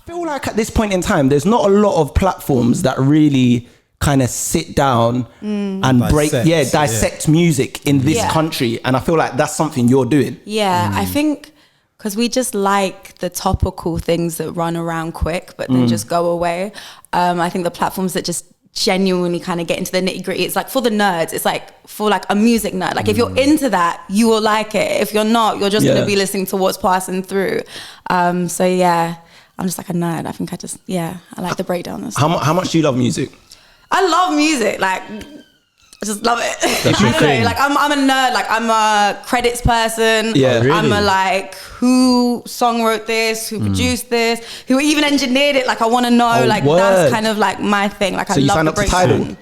feel like at this point in time, there's not a lot of platforms that really kind of sit down and dissect music in this country. And I feel like that's something you're doing. Yeah, I think because we just like the topical things that run around quick, but then just go away. I think the platforms that just genuinely kind of get into the nitty gritty, it's like for the nerds, it's like for like a music nerd, like if you're into that you will like it, if you're not, you're just going to be listening to what's passing through. So yeah, I'm just like a nerd. I think I like the breakdown and stuff. How much do you love music? I love music, like I just love it. That's your thing. Like I'm a nerd, like I'm a credits person. Yeah, really? I'm a like who song wrote this, who produced this, who even engineered it. Like I want to know, that's kind of like my thing. Like so I you love sign the up to breakdown. Tidal?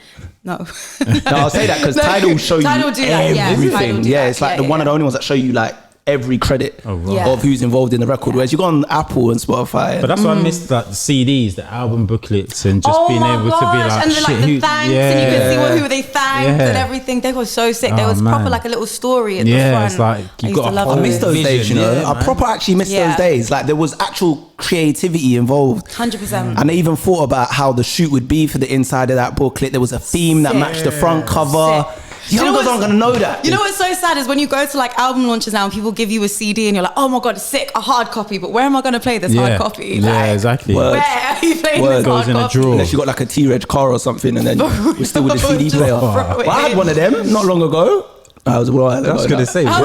No. No, I'll say that because Tidal show you everything. It's like one of the only ones that show you like every credit of who's involved in the record, whereas you go on Apple and Spotify. But that's why I missed like the CDs, the album booklets, and just being able to be like, and then like the thanks, and you can see who they thanked and everything. They were so sick. There was proper like a little story at the front. It's like you got I miss those days, you know. I proper actually miss those days. Like there was actual creativity involved. 100%. And I even thought about how the shoot would be for the inside of that booklet. There was a theme that matched the front cover. Youngers aren't gonna know that. You know what's so sad is when you go to like album launches now and people give you a CD and you're like, oh my god, sick, a hard copy, but where am I gonna play this hard copy? Yeah, exactly. Where are you playing this hard copy? Unless you got like a T-Reg car or something, and then we're still with the CD player. Well, I had one of them not long ago. I was going to say, it was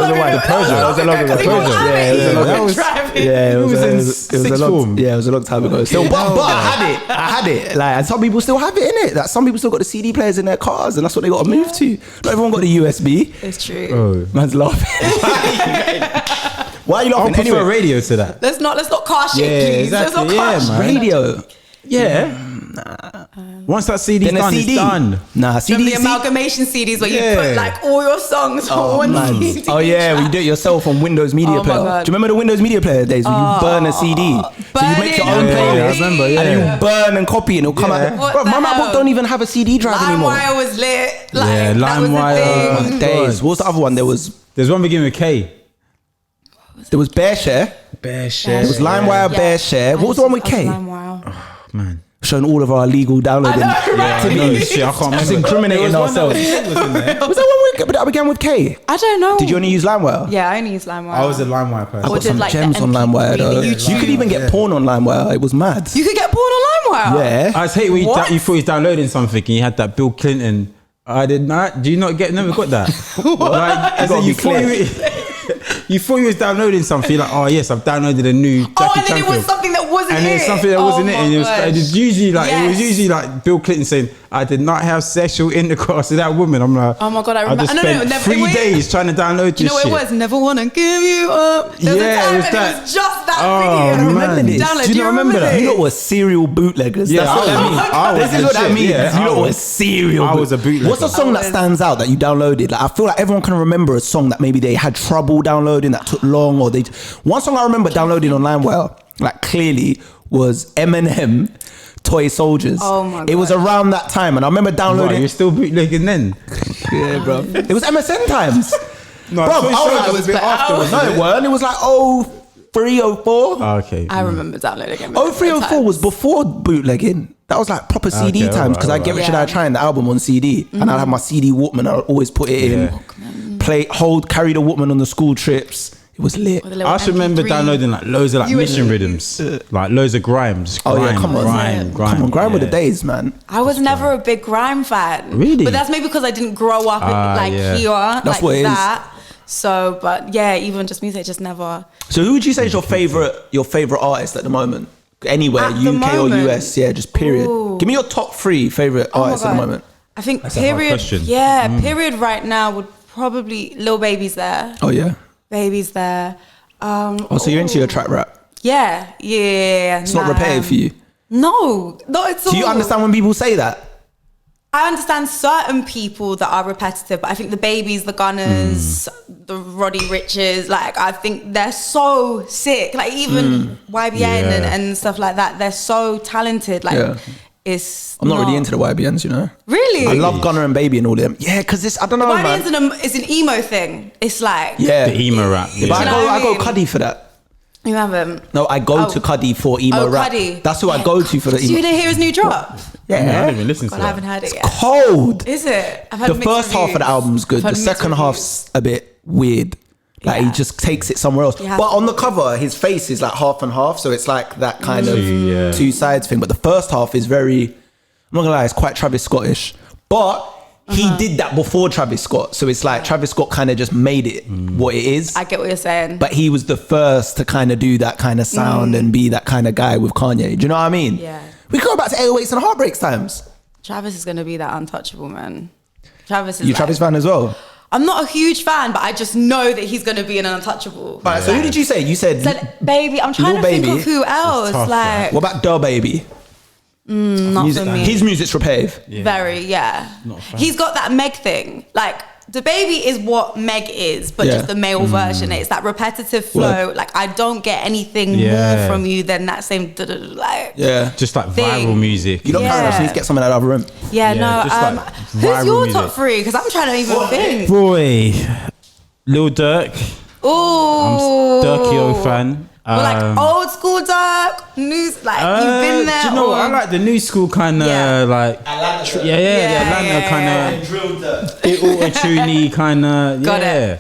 a long time ago. Still, but I had it. Like, and some people still have it in it. Like, some people still got the CD players in their cars, and that's what they got to move to. Not everyone got the USB. It's true. Man's laughing. Why are you laughing? I'll prefer radio to that. Let's not car shit, please. Exactly. Let's not car shit. Radio. Yeah. Once that CD's done, it's done. CD. The amalgamation CDs where you put like all your songs on one CD. Oh yeah, when you do it yourself on Windows Media Player. Do you remember the Windows Media Player days when you burn a CD? So you make your own playlist, and you burn and copy, and it'll come out. Bro, my MacBook don't even have a CD drive anymore. LimeWire was lit. LimeWire. Days. What was the other one? There's one beginning with K. There was BearShare. There was LimeWire, BearShare. What was the one with K? Oh man. Showing all of our illegal downloading activities. I can't remember. Incriminating ourselves. Was that one that began with K? I don't know. Did you only use LimeWire? Yeah, I only use LimeWire. I was a LimeWire person. I got some gems on LimeWire though. You could even get porn on LimeWire. It was mad. You could get porn on LimeWire? Yeah. I just hate when you thought you was downloading something and you had that Bill Clinton. I did not. Do you not never got that? You thought you was downloading something, like, oh yes, I've downloaded a new Jackie and then Chan it was film. something that wasn't and then something that wasn't it, and it was usually like Bill Clinton saying, I did not have sexual intercourse with that woman. I'm like, oh my god, I remember. I just spent 3 days trying to download this shit. You know what it was? Never wanna give you up. There was a time when it was just that video. I remember this. Do you not remember that? You lot were serial bootleggers. Yeah, that's what that means. This is what that means. You lot were serial. I was a bootlegger. What's a song that stands out that you downloaded? Like, I feel like everyone can remember a song that maybe they had trouble downloading, that took long, or one song I remember downloading on LimeWire, like clearly, was Eminem, Toy Soldiers. Oh my god. It was around that time, and I remember downloading. Right, you're still bootlegging then? Yeah, bro. It was MSN times. No, bro, it was a bit afterwards. No, it weren't. It was like 03, 04. Oh, okay. I remember downloading MSN. 03, 04 was before bootlegging. That was like proper CD times, because I Get Rich or Die Trying, the album on CD, and I'd have my CD Walkman. I'd always put it in, carry the Walkman on the school trips. It was lit. I should remember downloading like loads of like mission rhythms, like loads of grimes. Come on, grime were the days, man. I was never a big grime fan. Really? But that's maybe because I didn't grow up here. That's like what it that. So, but yeah, even just music, just never. So, who would you say is your favorite artist at the moment? Anywhere, UK or US? Yeah, just period. Ooh. Give me your top 3 favorite artists at the moment. I think that's period. Period right now would probably Lil Baby's there. Oh yeah. Baby's there. So you're into your trap rap? Yeah. It's not repetitive for you? No, not at all. Do you understand when people say that? I understand certain people that are repetitive, but I think the Babies, the Gunners, the Roddy Riches, like I think they're so sick. Like even YBN and stuff like that, they're so talented. Like I'm not really into the YBNs, you know. Really? I love Gunner and Baby and all them. Yeah, because I don't know, YBN's man. It's an emo thing. It's like the emo rap. Yeah, but I go Cuddy for that. You haven't? No, I go to Cuddy for emo rap. Cuddy. That's who I go to for the So you emo. didn't hear his new drop? I didn't even listen to God, that. I haven't heard it yet. Cold. Is it? I've heard The mixed first half of reviews. the album's good. I've heard The mixed second reviews. half's a bit weird. Like he just takes it somewhere else. Yeah. But on the cover, his face is like half and half, so it's like that kind of two sides thing. But the first half is very, I'm not gonna lie, it's quite Travis Scottish. But he did that before Travis Scott, so it's like Travis Scott kind of just made it what it is. I get what you're saying. But he was the first to kind of do that kind of sound and be that kind of guy with Kanye. Do you know what I mean? Yeah. We go back to 808s and Heartbreaks times. Travis is going to be that untouchable, man. Travis is You like, Travis fan as well? I'm not a huge fan, but I just know that he's going to be an untouchable. All right, so who did you say? You said Baby. I'm trying Lil to think Baby. of who else. tough, Like, what about Da Baby? not for me. His music's repave. Very, yeah. Not a fan. He's got that Meg thing. Like, the baby is what Meg is, but Yeah. just the male version. It's that repetitive flow. Word. Like, I don't get anything more Yeah. from you than that same like. Yeah. Just like Thing. viral music. You don't Yeah. carry us, you need to get some in that other room. Yeah, Yeah, no. just like Who's viral your music. top three? Because I'm trying to even think. Boy, Lil Durk. Ooh. I'm Durkio fan. But like old school dark news, like you've been there. Do you know what? or- I like the new school kind of Yeah. like Atlanta. the Atlanta kind of Drilled the auto-tuney kind of Got yeah.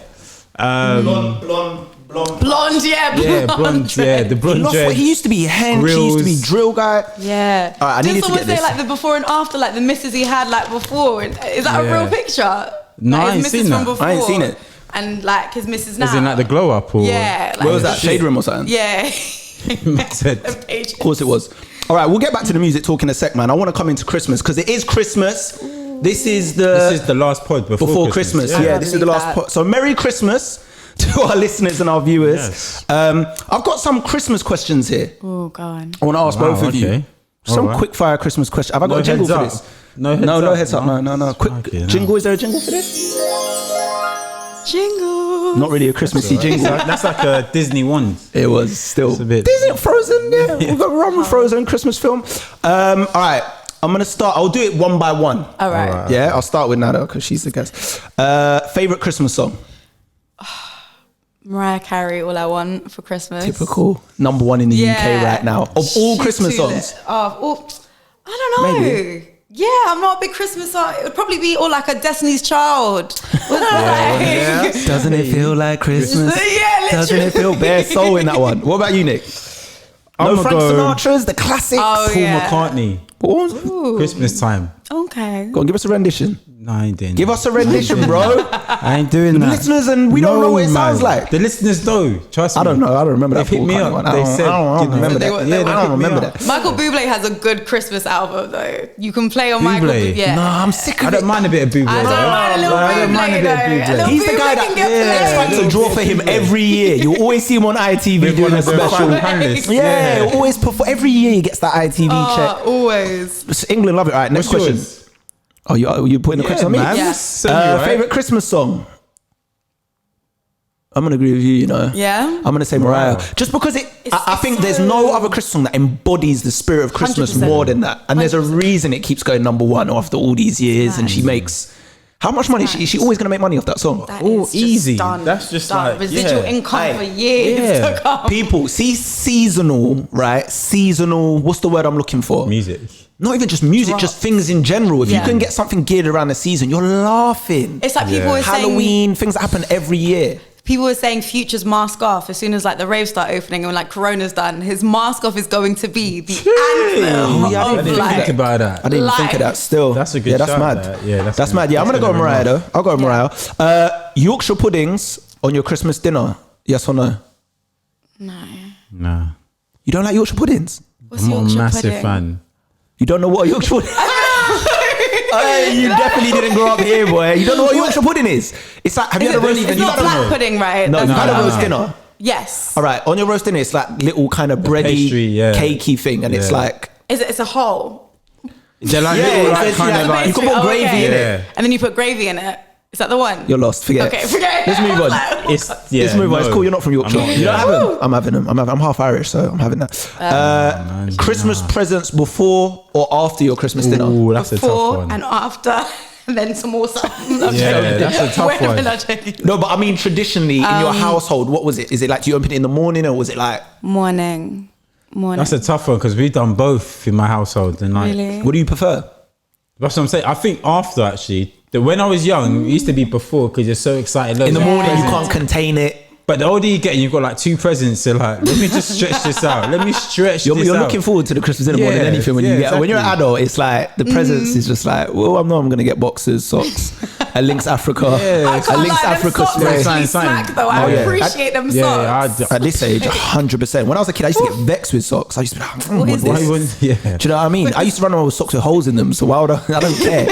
it. blonde. Blonde, yeah, blonde. Yeah, blonde, yeah, the blonde Lost what dreads. he used to be hench, he used to be Grills. drill guy. Yeah. All right, I Didn't needed to someone get say this. like the before and after, like the misses he had like before? Is that a Yeah. real picture? No, Like, I his ain't seen missus that. from before I ain't seen it. And like his missus now. As in like the glow up or Yeah. Like, Where was that? shit. Shade room or something? Yeah. Said- Page. Of course it was. All right, we'll get back to the music talk in a sec, man. I want to come into Christmas because it is Christmas. This is the last pod before Christmas. Yeah. Yeah, I this is the believe last that. pod. So Merry Christmas to our listeners and our viewers. Yes. I've got some Christmas questions here. Oh, go on. I want to ask Wow, both of you. okay. Some All right. quick fire Christmas questions. Have I got No a jingle heads for up. this? No heads no up, heads up. no? No. Quick Okay, no. jingle. Is there a jingle for this? Jingle. Not really a Christmassy jingle. That's like a Disney one. It was still It's a bit- Disney Frozen. Yeah, we've got run with Frozen Christmas film. All right, I'm gonna start. I'll do it one by one. All right. Yeah, I'll start with Nada because she's the guest. Favorite Christmas song? Mariah Carey, All I Want for Christmas. Typical number one in the UK right now of all She's Christmas too songs. lit. I don't know. Maybe. Yeah, I'm not a big Christmas song. It would probably be all like a Destiny's Child. Yeah, Doesn't it feel like Christmas? literally. Doesn't it feel bare soul in that one? What about you, Nick? No I'ma Frank go Sinatra's, the classics. Oh, Paul yeah. McCartney. What was- Christmas time. Okay. Go on, give us a rendition. No, I ain't doing Give that. us a rendition, bro. I ain't doing The that. listeners and we don't know what it sounds like. The listeners know. Trust me. I don't know. I don't remember that. They've hit Paul me McCartney up. one. They said, I don't you know, remember they that. were- Yeah, they were I don't hit me remember up. that. Michael Bublé has a good Christmas album though. You can play on Michael Bublé? Bublé. Yeah. No, I'm sick I of it. don't mind a bit of Bublé. I don't mind a little I don't mind a Bublé, bit of though. Bublé. A little He's the guy Bublé that can get X played. Factor draw for him every year. You always see him on ITV With doing one a of the special. fun panelists. Yeah, always perform. Every year he gets that ITV check. Always. England love it. All right, next What's question. yours? Oh, you putting the question on me? man. Yeah. Send me, right? Favorite Christmas song? I'm gonna agree with you. You know. Yeah. I'm gonna say Mariah, Wow. just because I It's think so- there's no other Christmas song that embodies the spirit of Christmas 100%. more than that, and there's a 100%. reason it keeps going number one after all these years, and she makes how much money? Is she always gonna make money off that song? That Oh, is just easy. done. That's just done. like, residual yeah. income Aye. for years Yeah. to come. People see seasonal, right? Seasonal. What's the word I'm looking for? Music. Not even just music, Drops. just things in general. If Yeah. you can get something geared around the season, you're laughing. It's like people Yeah. were saying Halloween, things that happen every year. people were saying Future's mask off as soon as like the raves start opening and like Corona's done. His mask off is going to be the anthem Oh, yeah, I of didn't Think like. about that. I didn't even think of that. Life. Still, That's a good Yeah, that's shout, mad. that. Yeah, that's that's gonna- mad. Yeah, I'm that's gonna go with gonna Mariah be though. I'll go with Mariah. Yorkshire puddings on your Christmas dinner? Yes or no? No. Nah. You don't like Yorkshire puddings? What's I'm not a Yorkshire massive pudding? fan. You don't know what a Yorkshire pudding? Hey, you definitely didn't grow up here, boy. You don't know what Yorkshire pudding is? It's like, have you had a roast? It's you not had a- black pudding, right? No, That's you had a not- roast dinner. Yes. All right, on your roast dinner, it's like little kind of bready, pastry, yeah. cakey thing, and it's Yeah. like It's a hole. They're like Yeah, little, like it's kind like of the like. You can put Oh, gravy okay. in it. Yeah. And then you put gravy in it. Is that the one? You're lost. Forget it. Okay, forget it. Let's move on. It's yeah. Let's move on. It's no. cool. You're not from Yorkshire. I'm not, You don't yeah. have them. I'm having them. I'm half Irish, so I'm having that. Christmas presents before or after your Christmas dinner? Ooh, that's a tough Before one. and after. and then some more stuff. That's a tough one. No, but I mean, traditionally in your household, what was it? Is it like, do you open it in the morning or was it like morning? That's a tough one because we've done both in my household. And like, Really? what do you prefer? That's what I'm saying. I think after actually, when I was young, it used to be before because you're so excited. In the morning, you can't contain it. But the older you get, you've got like 2 presents. So like, let me just stretch this out. Let me stretch this out. You're looking forward to the Christmas dinner more than anything. When when you're an adult, it's like the presents is just like, well, I know I'm gonna get boxers, socks, a Lynx Africa, a Lynx Africa spray. Smack though. I appreciate them socks. At this age, 100%. When I was a kid, I used to get vexed with socks. I used to be like, why wouldn't? Yeah. Do you know what I mean? I used to run around with socks with holes in them. So why would I don't care.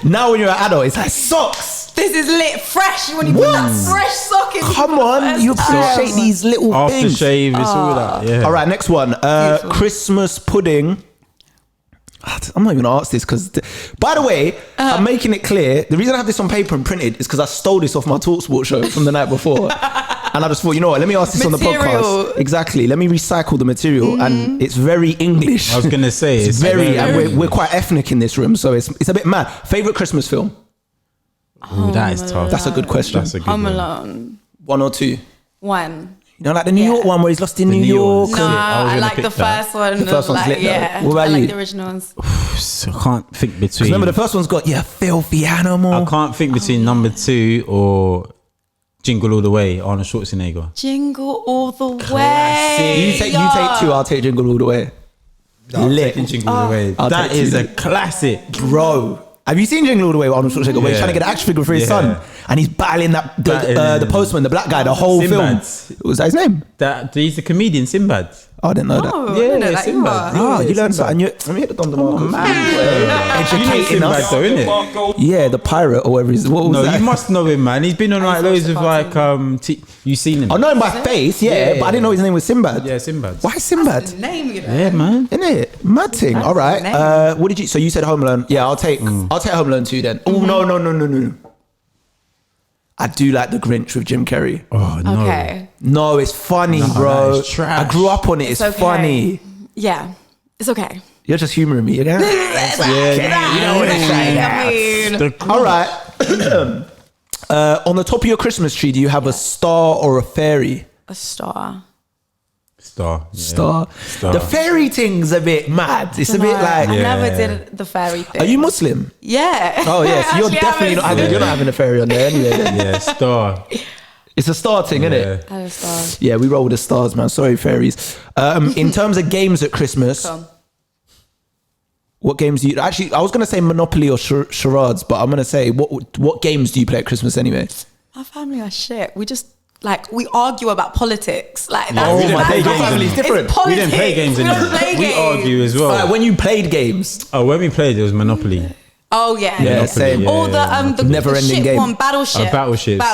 Now when you're an adult, it's like socks. This is lit fresh when you put that fresh sock in. Come on, you appreciate these little things. Aftershave, it's all that. Yeah. All right, next one. Christmas pudding. I'm not even gonna ask this because, by the way, I'm making it clear. The reason I have this on paper and printed is because I stole this off my TalkSport show from the night before. And I just thought, you know what, let me ask this on the podcast. Exactly. Let me recycle the material. And it's very English. I was going to say. It's very, and we're quite ethnic in this room. So it's a bit mad. Favorite Christmas film? Oh, that is tough. That's a good question. That's a good Home one. Alone. 1 or 2? 1. You know, like the New York one where he's lost in New York. No, I like the first one. The first one's lit though. Yeah, what about I you? like the original ones. So I can't think between. Remember, the first one's got, filthy animal. I can't think between number 2 or Jingle All the Way, Arnold Schwarzenegger. Jingle All the Way. You take 2, I'll take Jingle All the Way. Lit. Jingle All the Way. That is a classic. Bro. Have you seen Jingle All the Way with Arnold Schwarzenegger where he's trying to get an action figure for his son and he's battling the postman, the black guy, the whole Sinbad. film? Was that his name? He's the comedian Sinbad. Oh, I didn't know that. Yeah, Sinbad. You learned something. Let me hit the Don DeMarco. Educating us. Though, isn't it? Yeah, the pirate or whatever. What was that? You must know him, man. He's been on like loads of like you seen him? I know him by face, but I didn't know his name was Sinbad. Yeah, Sinbad. Why Sinbad? Name, you know. Yeah, man. Isn't it? Mad thing. All right. What did you? So you said Home Alone. Yeah, I'll take Home Alone 2 then. Oh no. I do like The Grinch with Jim Carrey. Oh no. Okay. No, it's funny, bro. It's trash. I grew up on it. It's okay. Funny. Yeah, it's okay. You're just humoring me, yeah? You know what I'm saying. All right. On the top of your Christmas tree, do you have a star or a fairy? A star. Star. The fairy thing's a bit mad. It's a bit like. I never did the fairy thing. Are you Muslim? Yeah. Oh yes, you're definitely not. You're not having a fairy on there anyway. Then. Yeah, star. It's a star thing, isn't it? I have a star. Yeah, we roll with the stars, man. Sorry, fairies. In terms of games at Christmas, what games do you actually? I was gonna say Monopoly or charades, but I'm gonna say what games do you play at Christmas anyway? My family are shit. We argue about politics. Like that's family's different. We didn't play games anymore. We argue as well. When you played games. Oh, when we played, it was Monopoly. Oh yeah, Monopoly, same. Yeah. All the never-ending game. One, Battleship. Battleships.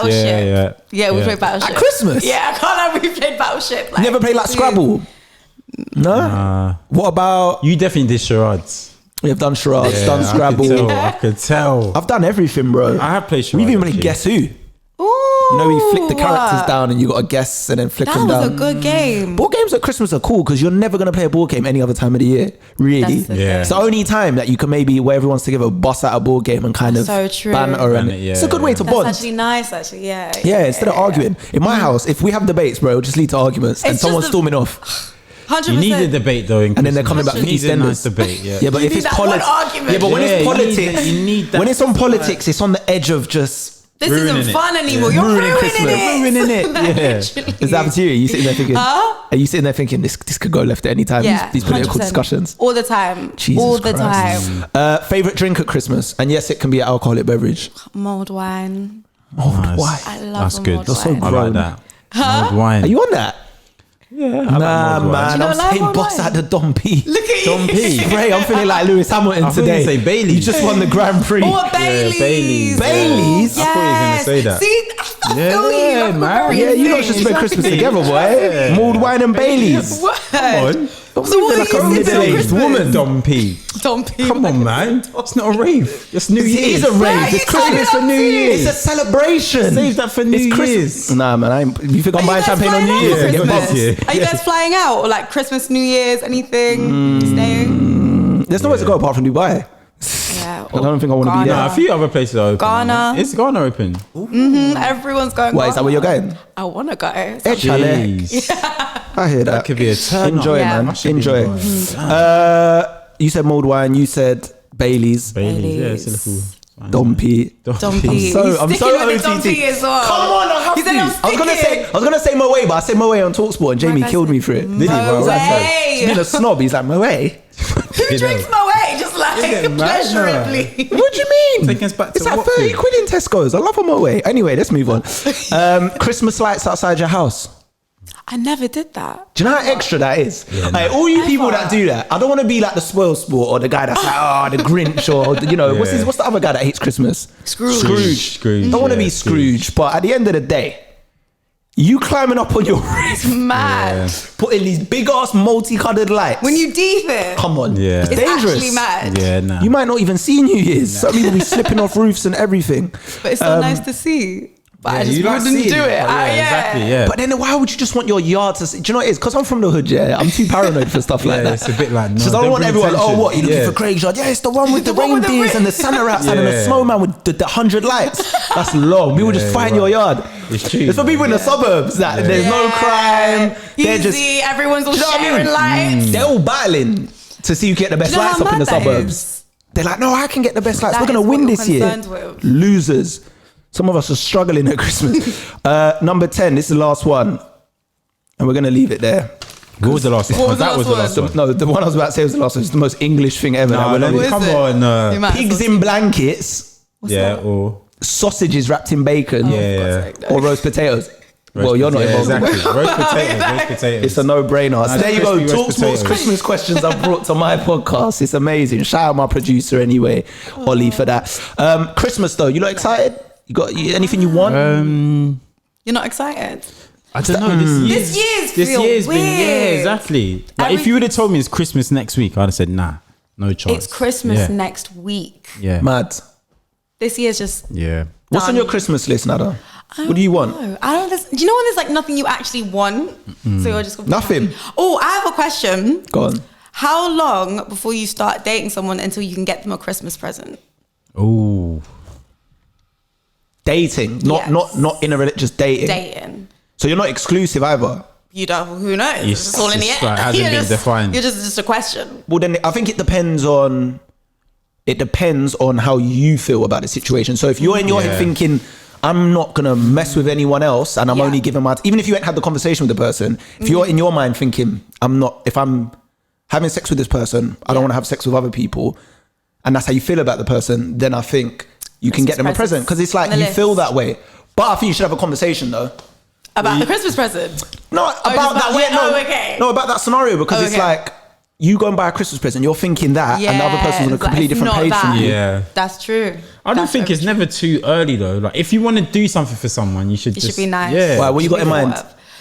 Yeah, we played Battleship At Christmas. Yeah, I can't lie. We played Battleship. You never played like Scrabble. No. What about? You definitely did charades. We have done charades, done Scrabble. I could tell. I've done everything, bro. I have played charades. We've even played Guess Who. Ooh, you know, we flick the characters down and you got to guess and then flick them down. That was a good game. Board games at Christmas are cool because you're never going to play a board game any other time of the year. Really. It's the only time that you can maybe, where everyone's together, bust out a board game and kind of banter. And it's a good way to bond. That's actually nice, actually. Yeah, instead of arguing. In my house, if we have debates, bro, it'll just lead to arguments and someone's storming off. 100%. You need a debate though, and then they're coming back for EastEnders. Nice debate, yeah. But if it's politics, but when it's politics, you need that. When it's on politics, it's on the edge of just. This isn't fun anymore. You're ruining it. Yeah. Is that to you? Are you sitting there thinking? Are you sitting there thinking this could go left at any time? Yeah, these political 100%. Discussions all the time. Jesus all the Christ. time. Favorite drink at Christmas, and yes, it can be an alcoholic beverage. Mulled wine. Mulled wine. I love That's good. That's so I like that. Mulled wine. Are you on that? Yeah, nah, man. I'm saying boss at the Dom P. Look at Dom P. Ray, I'm feeling like Lewis Hamilton today. Say Bailey's. You just won the Grand Prix. Oh, Bailey's. Bailey's. Yes. I thought you were going to say that. See, I feel you. Man. Yeah, you lot should spend Christmas together, boy. Mulled wine and Bailey's. What? Come on. So what like a middle-aged woman. Dom P. Dom P. Come on, man. It's not a rave. It's New Year's. It is a rave. It's Christmas for New Year's. It's a celebration. Save that for New Year's. Nah, man. You think I'm buying champagne on New Year's? Are you guys flying out? Or like Christmas, New Year's, anything? Staying? There's nowhere to go apart from Dubai. Yeah. I don't think I want to be No, there. a few other places are open. Ghana. Is Ghana open? Everyone's going. Why, is that where you're going? I want to go. Jeez. I hear that. That could be a turn. Enjoy, Yeah. man. I should be Enjoy. You said mulled wine. You said Bailey's. Baileys, yeah, it's still cool. Dom P. Dom I'm P. so He's sticking with the Dom OTT. P as well. Come on, I have He to. said I'm I was gonna say Moe, but I said Moe on Talksport, and Jamie Right, killed I me said for it. Did he? Well, that's He's been a snob. He's like Moe. Who drinks Moët just like Isn't it mad? pleasurably? What do you mean? Taking us back It's to like Watford. 30 quid in Tesco's. I love a Moe. Anyway, let's move on. Christmas lights outside your house. I never did that. Do you know how extra that is? Like, all you people that do that, I don't want to be like the spoil sport or the guy that's like, the Grinch or, what's the other guy that hates Christmas? Scrooge. Don't want to be Scrooge, but at the end of the day, you climbing up on your roof, Mad. putting these big ass multicolored lights. When you deep it, Come on. Yeah. It's it's dangerous. actually mad. Yeah, nah. You might not even see New Year's. Some people be slipping off roofs and everything. But it's so nice to see. But I just you like wouldn't seeing do it. Yeah, exactly. Yeah. But then why would you just want your yard to see? Do you know what it is? Because I'm from the hood, yeah. I'm too paranoid for stuff like Yeah, that. it's a bit like, no, Because I don't don't want bring everyone, attention. what, you looking Yeah. for Craig's yard? Yeah, it's the one with the one with the reindeers ring. and the Santa outside and the Yeah. snowman with the 100 lights. That's long. People just find your yard. It's true, It's for people in the Yeah. suburbs that there's no crime. They're Easy, just, everyone's all Do you know what I sharing mean? lights. they're all battling to see who can get the best Do you know lights how up in the mad that suburbs. is? They're like, no, I can get the best lights. That We're going is to win what you're this year. concerned with. Losers. Some of us are struggling at Christmas. Number 10, this is the last one. And we're going to leave it there. What was the last one? What was the That last was the one? last one. No, the one I was about to say was the last one. It's the most English thing ever. Nah, That we're no, not- is come it? on. You might as Pigs well in blankets, Yeah, or sausages wrapped in bacon, yeah. or roast potatoes. Well, you're not involved. Exactly. in that. Roast potatoes. Roast potatoes. It's a no-brainer. So Nice there you go. crispy roast Talksport's potatoes. Christmas questions I've brought to my podcast. It's amazing. Shout out my producer anyway, Ollie, for that. Christmas though, you lot excited? You got anything you want? You're not excited? I don't know. This year's feel been weird. exactly. Like if you would have told me it's Christmas next week, I'd have said nah, no chance. It's Christmas Yeah. next week. Yeah, Mad. This year's just. yeah. What's on Done. your Christmas list, Nada? What do you want? No, I don't. Do you know when there's like nothing you actually want? So you're just Nothing. Oh, I have a question. Go on. How long before you start dating someone until you can get them a Christmas present? Oh, Dating, Yes. not in a relationship, just dating. Dating. So you're not exclusive either. You don't. Who knows? It's It's all in the just air. like hasn't You're been just- defined. You're just a question. Well, then I think it depends on how you feel about the situation. So if you're in your head Yeah. thinking, I'm not gonna mess with anyone else, and I'm Yeah. only giving my, even if you ain't had the conversation with the person, if you're in your mind thinking, if I'm having sex with this person, I don't want to have sex with other people, and that's how you feel about the person, then I think you can Christmas get them a present, presents because it's like on the you feel list. that way. But I think you should have a conversation though. About the Christmas present. No, just about that. about when- Yeah, no, okay. no, about that scenario, because it's Okay. like you go and buy a Christmas present, you're thinking that, and the other person's on a Like, completely it's different not page from that. you. yeah. That's true. I don't That's think very it's true. never too early though. Like if you want to do something for someone, you should It just should be nice. Yeah. Why, what you got in mind?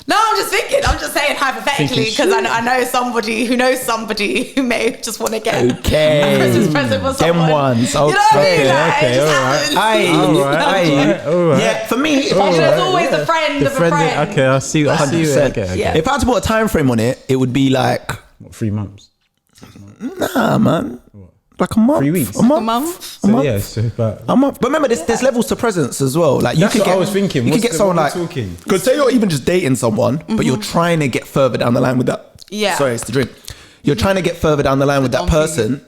No, I'm just thinking. I'm just saying hypothetically because I know somebody who knows somebody who may just want to get Okay. a Christmas present for Them someone. ones. You know what I mean? Okay, Like, okay, it just alright. happens. Alright. Yeah, for me, if I And was there's always the friend of a friend. Okay, I see. I see. 100%. Okay, okay. Yeah. If I had to put a time frame on it, it would be like, What, 3 months? nah, man, like a month, 3 weeks? a month, A month? a month. Yeah, so but A month. But remember, there's levels to presents as well. Like you That's could what get, I was thinking. You could What's get the- someone what like, we're talking? because say you're even just dating someone, but you're trying to get further down the line with that. Yeah. Sorry, it's the drink. You're trying to get further down the line with that Don't be- person.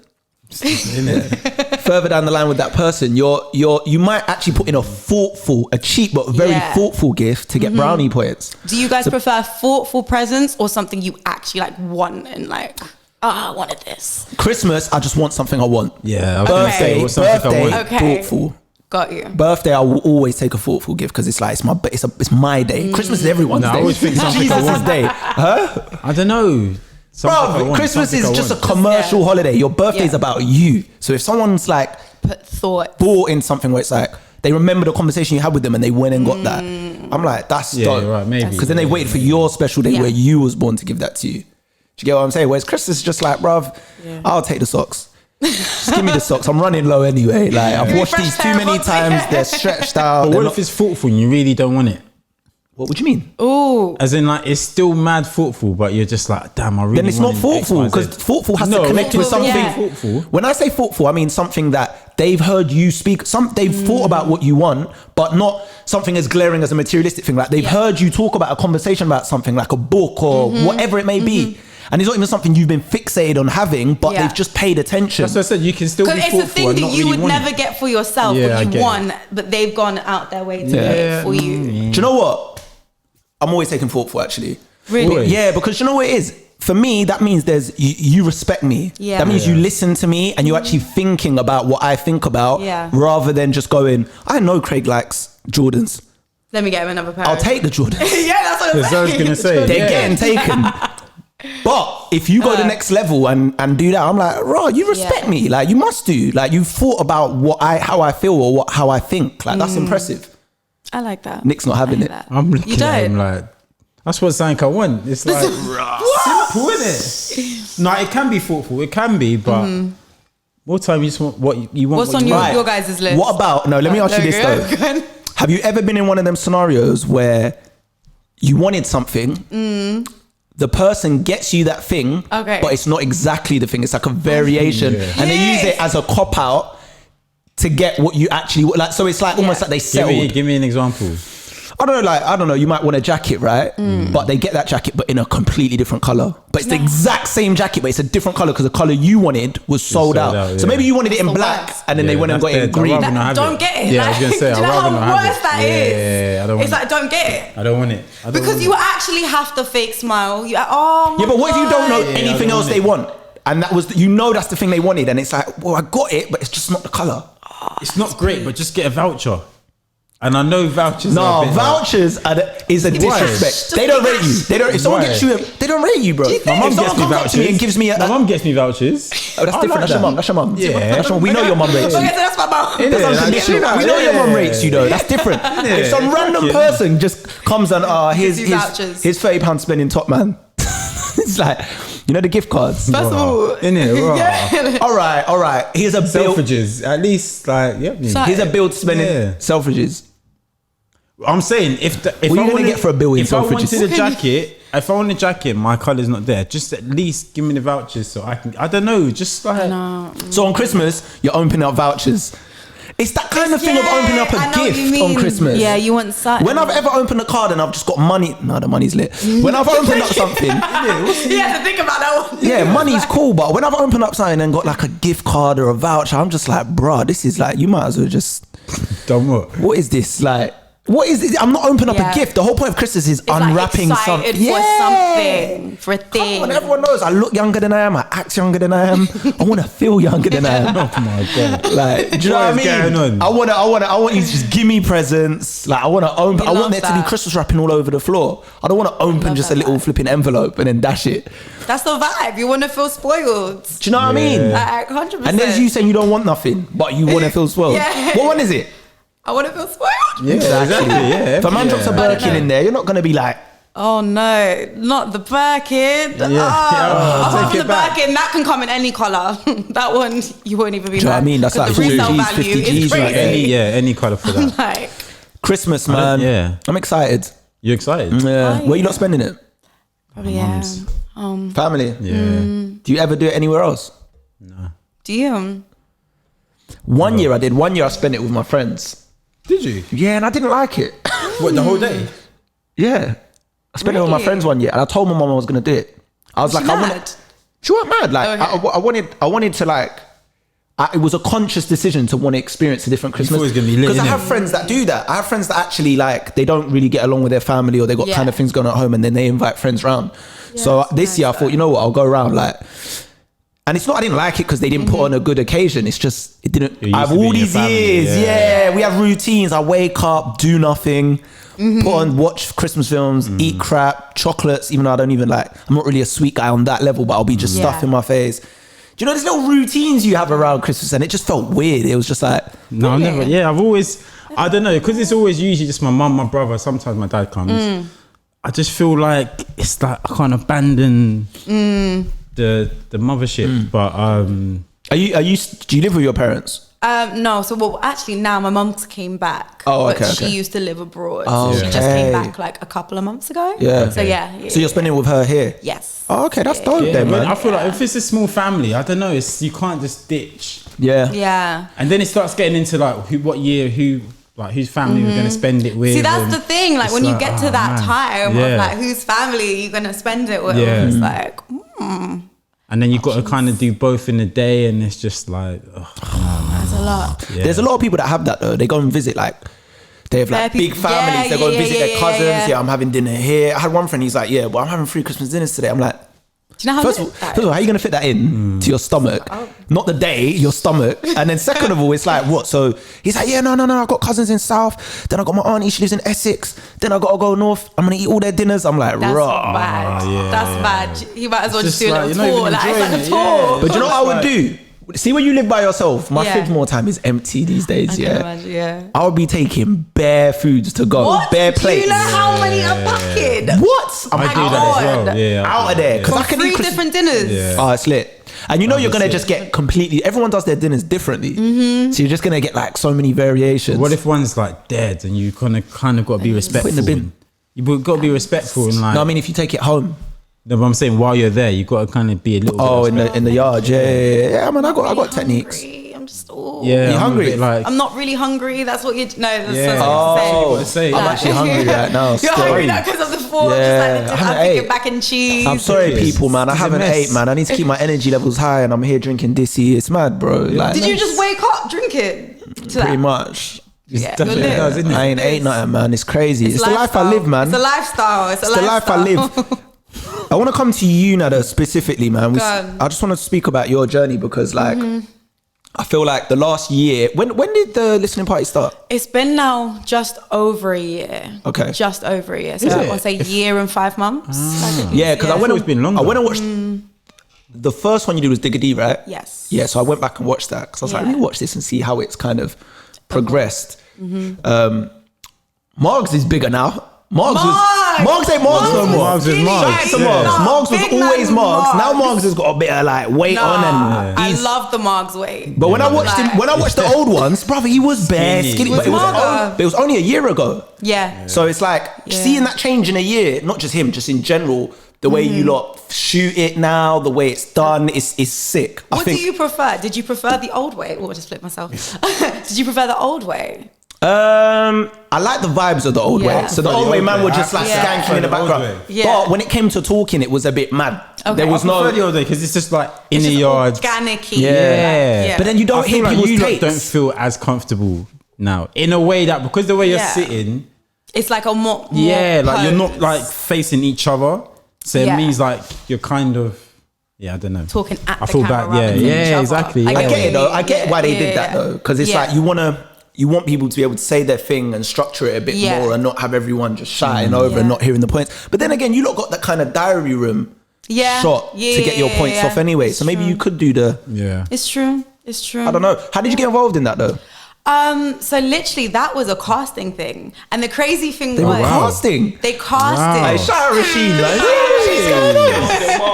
Further down the line with that person, you might actually put in a cheap but very Yeah. thoughtful gift to get brownie points. Do you guys prefer thoughtful presents or something you actually like want and like, I wanted this? Christmas, I just want something I want. Yeah, I was gonna say, Birthday, what's something I birthday, want? Okay. thoughtful. Got you. Birthday, I will always take a thoughtful gift because it's like it's my day. Christmas is everyone's No, I day. always think something I Jesus' want. day, huh? I don't know. Something I Bro, want, Christmas something is I just a want. commercial Yeah. holiday. Your birthday's Yeah. about you. So if someone's like Put thought. bought in something where it's like they remember the conversation you had with them and they went and got that, I'm like, that's Yeah, dope. you're right, maybe. Because then they waited for your special day Yeah. where you was born to give that to you. Do you get what I'm saying? Whereas Christmas is just like, bruv, I'll take the socks. Just give me the socks. I'm running low anyway. Like I've Give me washed fresh these too pair of many socks. times. They're stretched out. But They're what not- if it's thoughtful and you really don't want it? What would you mean? Ooh. As in, like, it's still mad thoughtful, but you're just like, damn, I really. Then it's not wanted thoughtful, X, Y, Z. because thoughtful has to connect with thoughtful, something. yeah. Thoughtful. When I say thoughtful, I mean something that they've heard you speak. They've thought about what you want, but not something as glaring as a materialistic thing. Like they've heard you talk about a conversation about something, like a book or whatever it may be. And it's not even something you've been fixated on having, but they've just paid attention. That's what I said. You can still be Because thoughtful. it's a thing and that not you really would want never it. get for yourself, Yeah, I what you get want, but they've gone out their way to get it for you. Do you know what? I'm always taking thoughtful, actually. Really? Always. Yeah, because you know what it is? For me, that means you respect me. Yeah. That means you listen to me and you're actually thinking about what I think about, rather than just going, I know Craig likes Jordans. Let me get him another pair. I'll take the Jordans. Yeah, that's what That's what I was gonna say. They're getting taken. But if you go the next level and do that, I'm like, raw, you respect me. Like you must do. Like you thought about how I feel or how I think. Like that's impressive. I like that. Nick's not having it. That. I'm looking You at him don't? like, that's what something I want. It's like simple, isn't it? No, it can be thoughtful. It can be, but more time you just want what you want. What's what on you your, want. your guys' list? What about, no, let me ask you this though. Go on. Have you ever been in one of them scenarios where you wanted something, the person gets you that thing, but it's not exactly the thing, it's like a variation, and they use it as a cop out to get what you actually want. Like, so it's like almost like they settled. Give me an example. I don't know, you might want a jacket, right? But they get that jacket but in a completely different color, but it's the exact same jacket but it's a different color because the color you wanted was sold out. So maybe you wanted it in black and then they went and got it in green. Don't get it. Yeah, I was gonna say, do you know how worse that is? Yeah, I don't want it's like, don't get it. I don't want it. Because you actually have to fake smile. You oh my Yeah, but what if you don't know God. anything else they want? And that was, that's the thing they wanted, and it's like, well, I got it, but it's just not the color. It's not great, but just get a voucher. And I know vouchers. No, vouchers is a disrespect. Just They don't be rate you. They don't. If someone Why? gets you, they don't rate you, bro. My mum If someone gets me comes up to me vouchers. and gives me My mum gets me vouchers. Oh, that's different. That's your mum. That's your mum. Yeah. That's your mum. We know your mum rates you. Okay, so that's my mouth. Yeah, That's like, unconditional. We know your mum rates you though. That's different. If some random person just comes and Gives you vouchers. here's £30 spending top man. It's like, you know the gift cards. First of all, Innit? All right. Here's a bill. Selfridges. At least, like, yeah. Here's a bill to spending Selfridges. I'm saying if What are you gonna get for a bill in if I Selfridges? wanted a jacket, if I want a jacket, my colour's not there. Just at least give me the vouchers so I can. I don't know, just like. So on Christmas, you're opening up vouchers. It's that kind of thing of opening up I a know what you gift on mean. Christmas. Yeah, you want something. When I've ever opened a card and I've just got money, no, the money's lit. When I've opened up something, You have to think about that one. yeah, money's cool, but when I've opened up something and got like a gift card or a voucher, I'm just like, bruh, this is like, you might as well just. Done what? What is this like? What is this? I'm not opening up a gift. The whole point of Christmas is unwrapping like something. for something, for a thing. Come on, everyone knows I look younger than I am. I act younger than I am. I want to feel younger than I am. Oh my god! Like, do you know what I mean? Going on? I want you to just give me presents. Like, I want to open. I want there to be Christmas wrapping all over the floor. I don't want to open just a little flipping envelope and then dash it. That's the vibe. You want to feel spoiled. Do you know what I mean? Like 100%. And there's you saying you don't want nothing, but you want to feel spoiled. Yeah. What one is it? I want to feel spoiled. Yeah, exactly. Yeah. If a man drops a Birkin in there, you're not going to be like, Oh no, not the Birkin. Yeah. Apart Take from it the back. Birkin, that can come in any colour. That one, you won't even be Do you know what I mad, mean? That's 'cause like the resale 40 Gs, value 50 is Gs, like crazy. Any colour for that. Like, Christmas, man. Yeah. I'm excited. You excited? Yeah. Oh, Where you not spending it? probably yeah. Mum's. Family. Yeah. Do you ever do it anywhere else? Do you? One year I did. One year I spent it with my friends. Did you? Yeah, and I didn't like it. What, the whole day? Yeah. I spent it with my Really? friends one year, and I told my mum I was going to do it. I was like, I mad? wanted. She wasn't mad. Like, Okay. I wanted to like. It was a conscious decision to want to experience a different Christmas. thought it was gonna be lit, Because I innit? have friends that do that. I have friends that actually like they don't really get along with their family, or they got Yeah. kind of things going on at home, and then they invite friends round. So that's this nice year I thought, you know what, I'll go around like. And it's not I didn't like it because they didn't put on a good occasion. It's just it didn't. You're used I've to being all in your these family, years, yeah. we have routines. I wake up, do nothing, put on, watch Christmas films, eat crap, chocolates. Even though I don't even like, I'm not really a sweet guy on that level, but I'll be just Yeah. stuff in my face. Do you know there's little routines you have around Christmas, and it just felt weird. It was just like, No, I've never. Yeah, I've always. I don't know, because it's always usually just my mum, my brother. Sometimes my dad comes. I just feel like it's like I can't abandon the mothership. But Do you live with your parents? No, so well, actually now my mum came back. Oh, okay, but she okay. used to live abroad. Oh, so she just came okay. back like a couple of months ago. Yeah. So yeah. So you're spending with her here? Yes. Oh, okay, that's dope Yeah, then, man. I feel like if it's a small family, I don't know, you can't just ditch. Yeah. Yeah. And then it starts getting into like whose family we're gonna spend it with. See, that's the thing. Like it's when you like, get to oh, that man. time Yeah. of like whose family you're gonna spend it with, Yeah. it's like, And then you've got to kind of do both in a day, and it's just like, that's a lot. yeah. There's a lot of people that have that though. They go and visit like, they have like Bare big people. families. Yeah, They go and yeah, visit yeah, their cousins. yeah. Yeah, I'm having dinner here. I had one friend. He's like, yeah, well, I'm having 3 Christmas dinners today. I'm like, Do you know how first of all, how are you gonna fit that in to your stomach? Not the day, your stomach. And then second of all, it's like what? So he's like, yeah, no. I've got cousins in South. Then I got my auntie. She lives in Essex. Then I gotta go north. I'm gonna eat all their dinners. I'm like, That's raw. bad. That's bad. You might as well just do a like, little you're not tour. even Like, it's like a enjoying it, tour. yeah. But you know what I would do? See, when you live by yourself, my Yeah. fridge more time is empty these days. I can Yeah, imagine, yeah. I would be taking bare foods to go, What? bare Do plates. you know how many are packing? What? I'm I do out, that as well. Yeah, out of there because I For can 3 eat Christmas. different dinners. Yeah. Oh, it's lit. And you know you're gonna just get completely. Everyone does their dinners differently, so you're just gonna get like so many variations. What if one's like dead and you kind of got to be respectful? Put in the bin. You've got to be respectful and like. No, I mean if you take it home. No, but I'm saying while you're there, you got to kind of be a little. Oh, bit in the yard, yeah. I mean, I got techniques. Hungry. I'm just all. yeah, You I'm hungry? a bit like, I'm not really hungry. That's what you no. That's Yeah. what Oh, I'm say. I'm actually hungry right now. You're still. hungry now because of the food. Yeah, Just I like haven't I'm thinking ate. mac and cheese. I'm sorry, Yes. people, man. I It's a haven't mess. ate, man. I need to keep my energy levels high, and I'm here drinking Dissy. It's mad, bro. Like, Did you just wake up drinking? To pretty that? much. Yeah, That's what you're it lit. does, isn't it? I ain't ate nothing, man. It's crazy. It's the life I lifestyle. live, man. It's a lifestyle. It's the life I live. I want to come to you, Nada, specifically, man. Go on. I just want to speak about your journey because, like, I feel like the last year. When did the listening party start? It's been now just over a year. Okay. Just over a year. So Is I it? want to say year and 5 months. Yeah, because I went. It's been longer. I went and watched. The first one you did was Digga D, right? Yes. Yeah, so I went back and watched that because I was like, Yeah. let me watch this and see how it's kind of progressed. Margs is bigger now. Margs ain't Margs no more. Margs is skinny. Margs. Shout out to Yeah. Margs. No, Margs was big always man Margs. Now Margs. Margs has got a bit of like weight No, on and I he's. love the Margs way. But when I watched him, when I watched the old ones, brother, he was bare Skinny. skinny. He But was mager. it was only a year ago. Yeah. So it's like Yeah. seeing that change in a year, not just him, just in general, the way you lot shoot it now, the way it's done, is sick. What do you prefer? Did you prefer the old way? Oh, I just flipped myself. Did you prefer the old way? I like the vibes of the old Yeah. way. So the I prefer old the way old man way. would just I like prefer skanking in the the old background. way. Yeah. But when it came to talking, it was a bit mad. Okay. There was I prefer no. the old day because it's just like in It's the just yard. organic-y. Yeah. But then you don't I hear feel like people's you lot takes. don't feel as comfortable now in a way that because the way you're Yeah. sitting, It's like a more yeah, like you're not pose. like facing each other. So Yeah. it means like you're kind of, yeah, I don't know. talking at I the feel camera bad. rather Yeah, than each yeah, other. exactly. I Yeah. get it though. I get why they Yeah, did that yeah. though, because it's Yeah. like you want people to be able to say their thing and structure it a bit Yeah. more and not have everyone just shouting over and Yeah. not hearing the points. But then again, you lot got that kind of diary room Yeah. shot Yeah, to get your yeah, points yeah. off anyway. It's So maybe true. you could do the. Yeah. It's true. It's true. I don't know. How did you get involved in that though? So literally that was a casting thing. And the crazy thing They were was casting. they casted. Wow. Hey, shout out Rashid, man.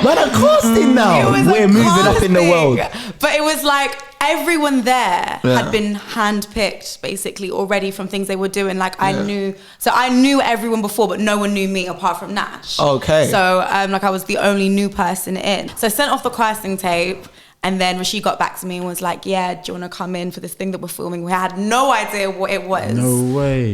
Man, I'm casting It now. was We're a moving up in the casting. world. But it was like everyone there Yeah. had been handpicked basically already from things they were doing. Like I knew everyone before, but no one knew me apart from Nash. Okay. So like I was the only new person in. So I sent off the casting tape. And then Rashid got back to me and was like, yeah, do you want to come in for this thing that we're filming? We had no idea what it was. No way.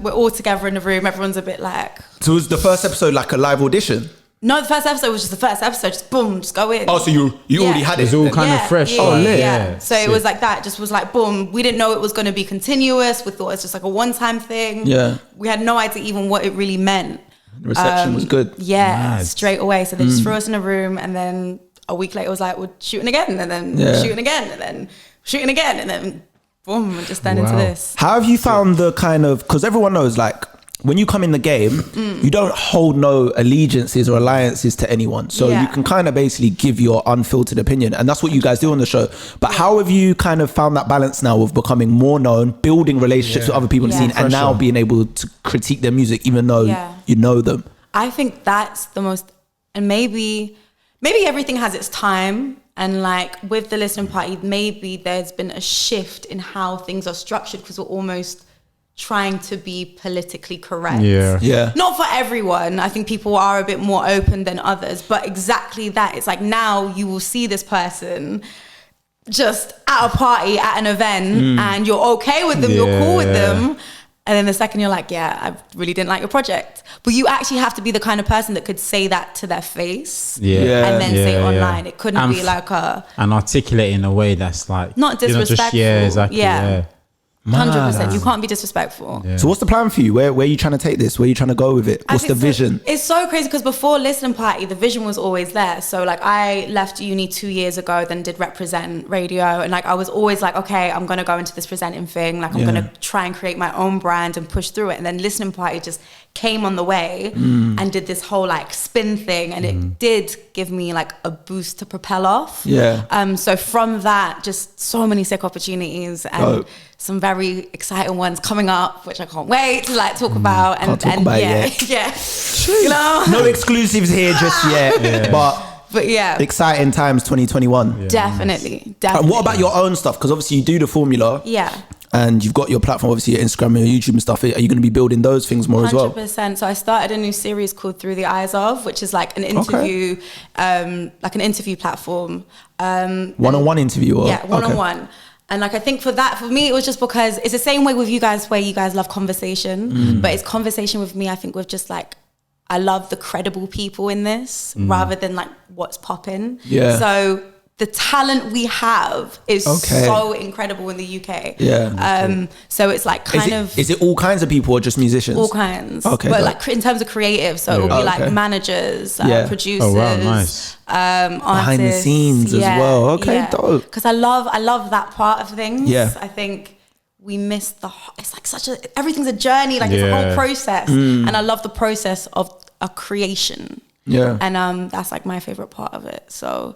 We're all together in the room. Everyone's a bit like... So was the first episode like a live audition? No, the first episode was just the first episode. Just boom, just go in. Oh, so you Yeah. already had it. It's all kind of fresh. Yeah, Oh, yeah, lit. yeah. So it sick. was like that. Just was like, boom. We didn't know it was going to be continuous. We thought it was just like a one-time thing. Yeah. We had no idea even what it really meant. The reception was good. Yeah, Mad. straight away. So they just threw us in a room and then a week later it was like, we're shooting again and then Yeah. shooting again and then shooting again and then boom, and just turned into Wow. this. How have you found the kind of, because everyone knows like when you come in the game, you don't hold no allegiances or alliances to anyone. So Yeah. you can kind of basically give your unfiltered opinion. And that's what you guys do on the show. But how have you kind of found that balance now of becoming more known, building relationships with other people in the Yeah. scene, and now being able to critique their music even though Yeah. you know them? I think that's the most, and maybe everything has its time And like with the listening party, maybe there's been a shift in how things are structured because we're almost trying to be politically correct. Yeah. Not for everyone. I think people are a bit more open than others, but exactly that. It's like now you will see this person just at a party, at an event, and you're okay with them, you're cool with them. And then the second you're like, yeah, I really didn't like your project. But you actually have to be the kind of person that could say that to their face and then say it online. It couldn't be like and articulate in a way that's like not disrespectful. Exactly. 100%. You can't be disrespectful. So what's the plan for you? Where are you trying to take this? Where are you trying to go with it? What's the vision? It's so crazy because before listening party, the vision was always there. So like I left uni 2 years ago, then did represent radio. And like I was always like, okay, I'm going to go into this presenting thing. Like I'm going to try and create my own brand and push through it. And then listening party just came on the way and did this whole like spin thing. And it did give me like a boost to propel off. So from that, just so many sick opportunities and some very exciting ones coming up, which I can't wait to like talk about. Can't talk about it yet. You know? No exclusives here just yet, but yeah, exciting times 2021. Definitely. And what about your own stuff? Because obviously you do the formula. And you've got your platform, obviously your Instagram and your YouTube and stuff. Are you going to be building those things more as well? 100%. So I started a new series called Through the Eyes Of, which is like an interview, like an interview platform. One-on-one interview? Or? Yeah, one-on-one. And like, I think for me, it was just because it's the same way with you guys where you guys love conversation, but it's conversation with me, I think with just like, I love the credible people in this rather than like what's popping. So the talent we have is so incredible in the UK. So it's like Is it all kinds of people or just musicians? All kinds. Okay. But like in terms of creative, so it will be like managers, producers, artists. Behind the scenes as well. Okay, dope. Because I love that part of things. I think we miss it's like everything's a journey, like it's a whole process. And I love the process of a creation. And that's like my favorite part of it. So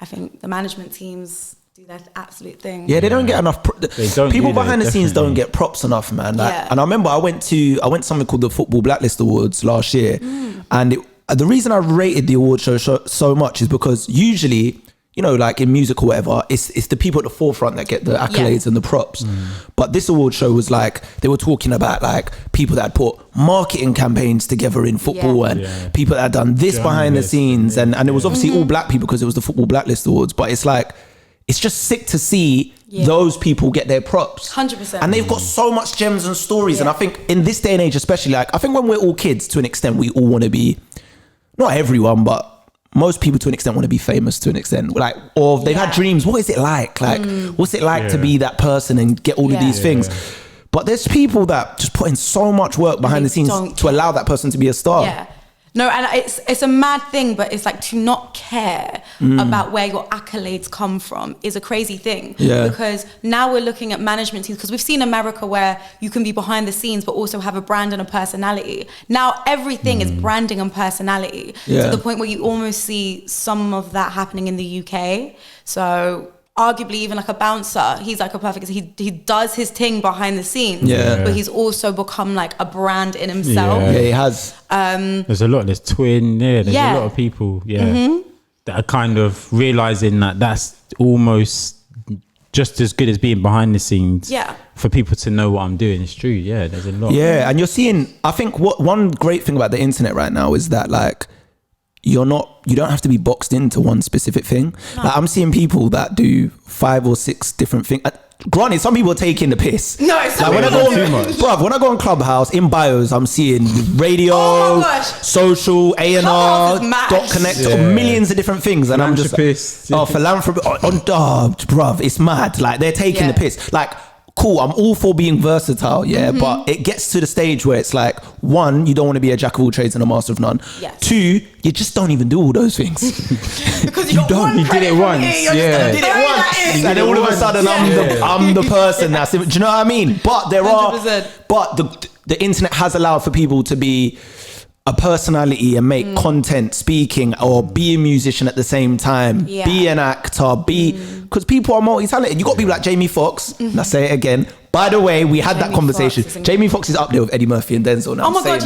I think the management teams do their absolute thing. Yeah, they don't get enough. People behind the scenes don't get props enough, man. Like, and I remember I went to something called the Football Blacklist Awards last year, and the reason I rated the award show so much is because usually, you know, like in music or whatever, it's the people at the forefront that get the accolades and the props. But this award show was like, they were talking about like people that had put marketing campaigns together in football and people that had done this behind the scenes. And it was obviously all black people because it was the Football Blacklist Awards. But it's like, it's just sick to see those people get their props. 100%. And they've got so much gems and stories. And I think in this day and age, especially, like, I think when we're all kids, to an extent, we all want to be, not everyone, but most people to an extent want to be famous to an extent, like, or they've had dreams. What is it like? Like, what's it like to be that person and get all of these things? But there's people that just put in so much work behind the scenes to allow that person to be a star. No, and it's a mad thing, but it's like to not care about where your accolades come from is a crazy thing. Because now we're looking at management teams, because we've seen America where you can be behind the scenes, but also have a brand and a personality. Now everything is branding and personality to the point where you almost see some of that happening in the UK. So arguably even like a bouncer, he's like a perfect, he does his thing behind the scenes, but he's also become like a brand in himself. He has. There's Twin, there's a lot of people that are kind of realizing that that's almost just as good as being behind the scenes for people to know what I'm doing. It's true. There's a lot. And you're seeing, I think one great thing about the internet right now is that like, you don't have to be boxed into one specific thing. Like, I'm seeing people that do 5 or 6 different things. Granted, some people are taking the piss. No, it's like when I go on Clubhouse, in bios, I'm seeing radio, social, A&R, dot connect, millions of different things, and I'm just philanthropy. Bruv, it's mad. Like they're taking the piss. Like, cool, I'm all for being versatile, but it gets to the stage where it's like, 1, you don't want to be a jack of all trades and a master of none. 2, you just don't even do all those things. Because you did it once. And then all of a sudden I'm the person that's, do you know what I mean? But there 100%. But the internet has allowed for people to be a personality and make content, speaking, or be a musician at the same time, be an actor, because people are multi-talented. You got people like Jamie Foxx, and I say it again. By the way, we had that conversation. Jamie Foxx is up there with Eddie Murphy and Denzel now. Oh my God,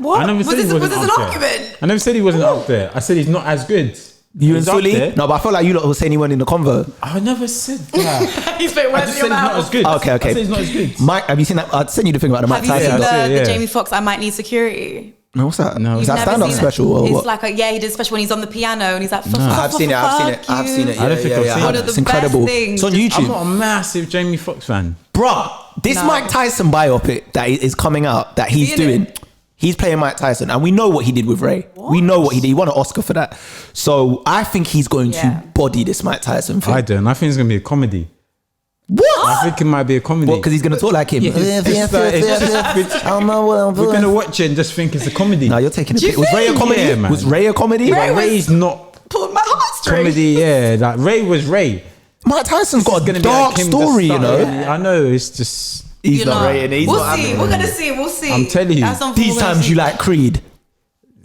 What? I never said he wasn't up there. I never said he wasn't up there. I said he's not as good. You and He's up Sully? there. No, but I feel like you lot were saying he went in the convo. I never said that. He's been I just said he's not as good. Okay. I said he's not as good. Mike, have you seen that? I'd send you the thing about the Mike Have you Tyson. seen Yeah, the yeah. Jamie Foxx I Might Need Security? No, what's that? No. Is You've that Never stand-up seen it? special or It's what? like he did a special when he's on the piano and he's like, I've seen it. I have seen it. I don't think I've seen One it. of the It's incredible. best things. It's on I'm YouTube. not a massive Jamie Foxx fan. Bruh, this No. Mike Tyson biopic that is coming out, that he's in doing, it? he's playing Mike Tyson, and we know what he did with Ray. We know what he did. He won an Oscar for that. So I think he's going Yeah. to body this Mike Tyson thing. I don't. I think it's gonna be a comedy. What? I think it might be a comedy. What? Because he's going to talk like him. Yeah, we're gonna watch it and just think it's a comedy. No, you're taking a Do you bit. Was Ray a think? comedy? Yeah, man. Was Ray a comedy? Ray was- Ray's not Pulled my heartstrings. comedy. Yeah, like Ray was Ray. Mike Tyson's got a Gonna be dark like him story, you know. I know. It's just. He's You not know, rating it. He's we'll not see. having We're it. gonna see. We'll see. I'm telling you. That's something These we're gonna times see. you like Creed.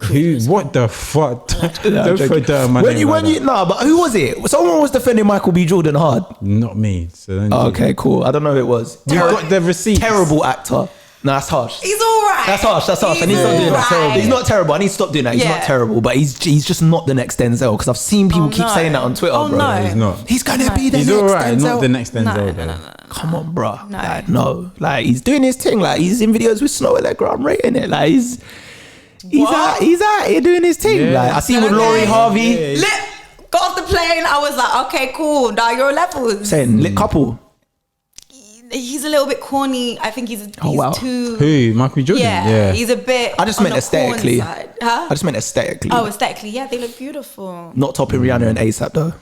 Who? What the fuck? Don't joking. put that on my name. No, but who was it? Someone was defending Michael B. Jordan hard. Not me. So don't Oh, do okay, cool. I don't know who it was. You got the receipts. Terrible actor. No, that's harsh. He's all right. That's harsh. That's harsh. I need to He's stop doing that. alright. He's not terrible. I need to stop doing that. He's Yeah. not terrible, but he's just not the next Denzel. Because I've seen people keep no. saying that on Twitter, Oh, bro. no. He's not. He's gonna be the He's next alright. Denzel. Not the next Denzel. No, though. no. Come on, bro. No. Like, no. Like, he's doing his thing. Like, he's in videos with Snow Allegra. I'm rating it. Like, he's What? out here doing his thing. Yeah. Like, I see with Okay. Laurie Harvey Yeah. Got off the plane. I was like, okay, cool. Now you're levels. saying lit couple. He's a little bit corny. I think he's wow. too. Who? Michael B. Jordan. Yeah, he's a bit. I just on meant the corny aesthetically. side. Huh? I just meant aesthetically. Oh, aesthetically, yeah, they look beautiful. Not topping Rihanna and ASAP though.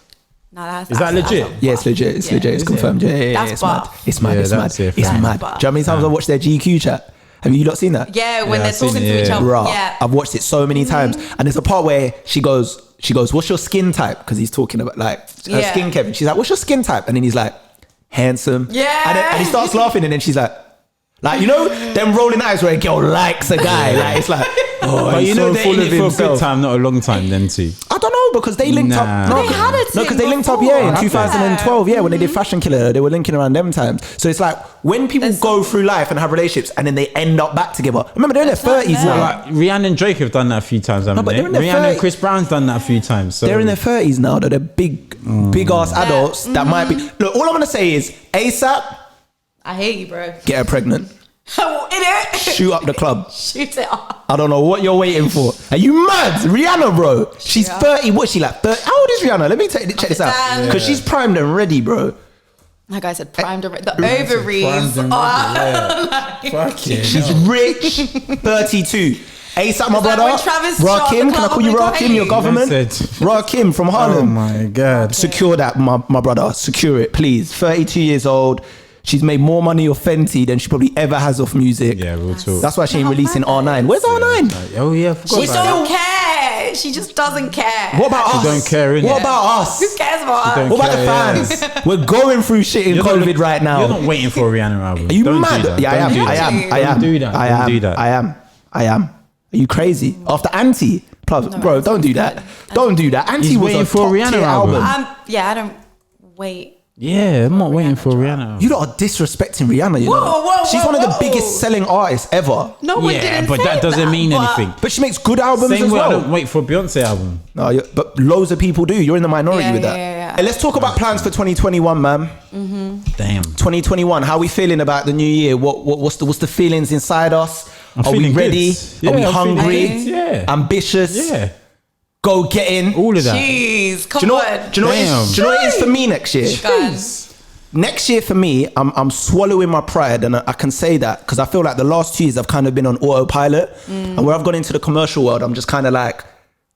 No, that's Is that legit? Yeah, it's legit. It's legit. It's Is confirmed. Yeah, yeah, That's it's mad. buff. It's mad. Yeah, It's mad. that's it. It's That's mad. Do buff. you know how many times I watched their GQ chat? Have you lot seen that? Yeah, when Yeah, they're I've seen talking it, to each yeah. other. Bruh, Yeah. I've watched it so many times, and there's a part where she goes, "What's your skin type?" Because he's talking about like her Yeah. skin, Kevin. She's like, "What's your skin type?" And then he's like, "Handsome." Yeah. And he starts laughing, and then she's like, you know, them rolling eyes where a girl likes a guy. Like it's like, oh, But he's you know so they're full in of it for a himself. good time, not a long time. Then too. I don't know because they linked Nah. up. No, They had a because thing they linked up. before. Yeah, in Have they? 2012. Yeah, when they did Fashion Killer, they were linking around them times. So it's like when people There's go through life and have relationships and then they end up back together. Remember, they're in their There's 30s something now. Like Rihanna and Drake have done that a few times, haven't but they? they're in their Rihanna 30s. and Chris Brown's done that a few times. So They're in their 30s now. Though they're big ass adults that might be. Look, all I'm gonna say is ASAP, I hate you, bro. get her pregnant, In it. shoot up the club. Shoot it up. I don't know what you're waiting for. Are you mad? Rihanna, bro. She's Yeah. 30. What's she like? 30? How old is Rihanna? Let me check this out. Damn. Because she's primed and ready, bro. Like I said, primed the ovaries. Fuck yeah. She's rich. 32. ASAP, my Is that brother. when Travis shot Rakim. the Can I club call you up in Rakim? Your Kobe? government. That's it. Rakim from Oh Harlem. my god. Secure that, my brother. Secure it, please. 32 years old. She's made more money off Fenty than she probably ever has off music. Yeah, real talk. That's why she ain't How releasing mad that R9. is. Where's R9? Oh yeah, I forgot She about that. don't care. She just doesn't care. What about us? don't care, innit? What about us? Who cares about don't us? What about the care, fans? We're going through shit in You're not COVID look- right now. You're not waiting for a Rihanna album. Are you Don't mad? Do that. Yeah, I Don't am. do I that. am. I am. Don't do that. I Don't am. do that. I am. Are you crazy? After Anti, bro, don't do that. Don't do that. Anti He's was waiting a for a top Rihanna tier album. I don't wait. Yeah, I'm not waiting for a Rihanna album. You lot are disrespecting Rihanna. You Whoa, know, whoa, she's whoa, one of the whoa. biggest selling artists ever. No one Yeah, didn't but say that doesn't mean but- anything. But she makes good albums Same as way I well. don't wait for a Beyonce album. No, but loads of people do. You're in the minority Yeah, with that. yeah. Hey, let's talk about plans for 2021, man. Damn. 2021. How we feeling about the new year? What's the feelings inside us? I'm Are we feeling ready? good. Yeah, Are we I'm feeling hungry? good. Yeah. Ambitious? Yeah. Go getting? All of that. Jeez, come Do you know? on. Do you know what it is? Do you know what it is for me next year? Guys. Next year for me, I'm swallowing my pride, and I can say that because I feel like the last 2 years I've kind of been on autopilot, and where I've gone into the commercial world, I'm just kind of like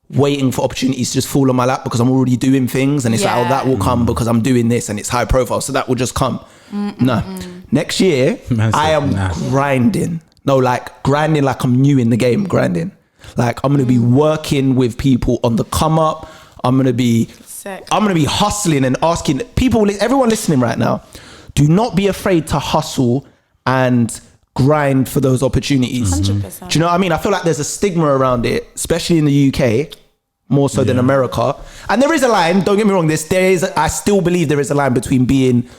waiting for opportunities to just fall on my lap because I'm already doing things, and it's like, oh, Yeah. that will come because I'm doing this, and it's high profile, so that will just come. No, next year Man said I am nah. grinding. No, like grinding like I'm new in the game. Grinding, like I'm gonna be working with people on the come up. I'm gonna be hustling and asking people, everyone listening right now, do not be afraid to hustle and grind for those opportunities. 100%. Do you know what I mean? I feel like there's a stigma around it, especially in the UK, more so than America. And there is a line, don't get me wrong, I still believe there is a line between being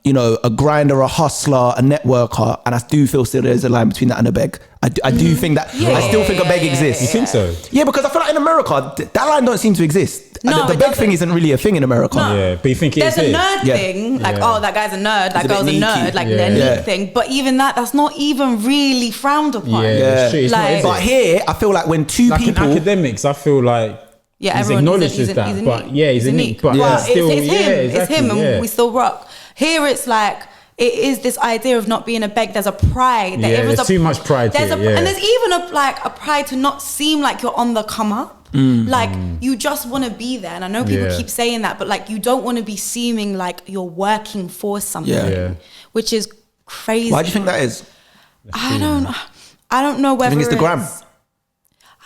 you know, a grinder, a hustler, a networker, and I do feel still there's a line between that and a beg. I do think that, I still think a beg exists. You think so? Yeah, because I feel like in America, that line don't seem to exist. No, the beg thing isn't really a thing in America. No. Yeah, but you think there's a nerd thing, like, oh, that guy's a nerd, that girl's a nerd, like their neat thing. But even that's not even really frowned upon. Yeah, it's like, not, but here, I feel like when two people... in academics, I feel like he's acknowledged as that, but he's a neat. But still, it's him, it's him, and we still rock. Here it's like, it is this idea of not being a beg. There's a pride. There's too much pride to it. And there's even a pride to not seem like you're on the come up. Like you just want to be there. And I know people keep saying that, but like you don't want to be seeming like you're working for something, which is crazy. Why do you think that is? I don't know whether I think it's the gram.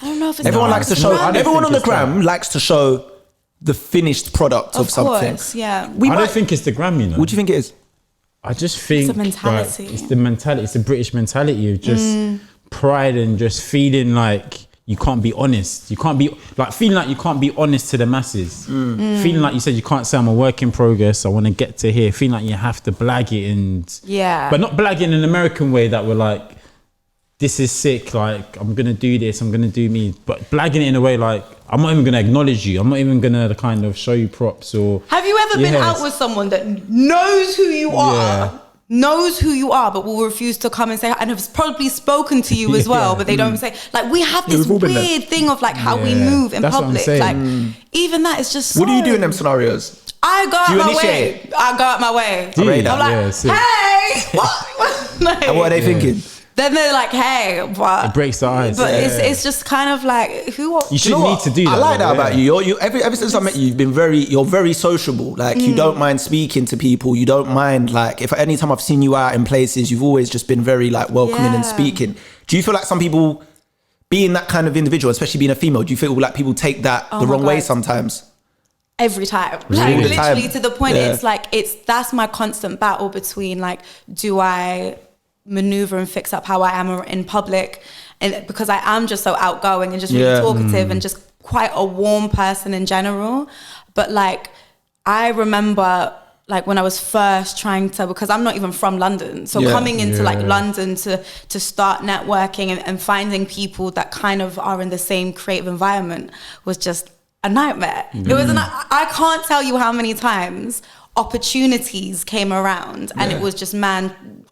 I don't know if it's everyone likes to show. Everyone on the gram that. Likes to show the finished product of something. Course, yeah. I don't think it's the gram, you know. What do you think it is? I just think it's a mentality. Like, it's the mentality. It's the British mentality of just pride and just feeling like you can't be honest. You can't be like feeling like you can't be honest to the masses. Feeling like you said you can't say I'm a work in progress. I want to get to here. Feeling like you have to blag it but not blag it in an American way that we're like, this is sick. Like I'm gonna do this. I'm gonna do me. But blagging it in a way like I'm not even gonna acknowledge you. I'm not even gonna kind of show you props or. Have you ever been out with someone that knows who you are? Knows who you are, but will refuse to come and say, and has probably spoken to you as well, but they don't say, like, we have this weird thing of like how we move in public. Like, even that is just so. What do you do in them scenarios? I go out my way. I go out my way. I'm like, hey, what? Like, and what are they thinking? Then they're like, hey, but it breaks the ice. But it's just kind of like, you shouldn't need to do that. I like that about you. Ever since I met you, you're very sociable. Like you don't mind speaking to people. You don't mind like if anytime I've seen you out in places, you've always just been very like welcoming and speaking. Do you feel like some people, being that kind of individual, especially being a female, do you feel like people take that the wrong way sometimes? Every time, like literally to the point, it's like that's my constant battle between like, do I maneuver and fix up how I am in public, and because I am just so outgoing and just really talkative and just quite a warm person in general. But like I remember like when I was first trying to, because I'm not even from London, so coming into like London to start networking and finding people that kind of are in the same creative environment was just a nightmare. It was I can't tell you how many times opportunities came around and it was just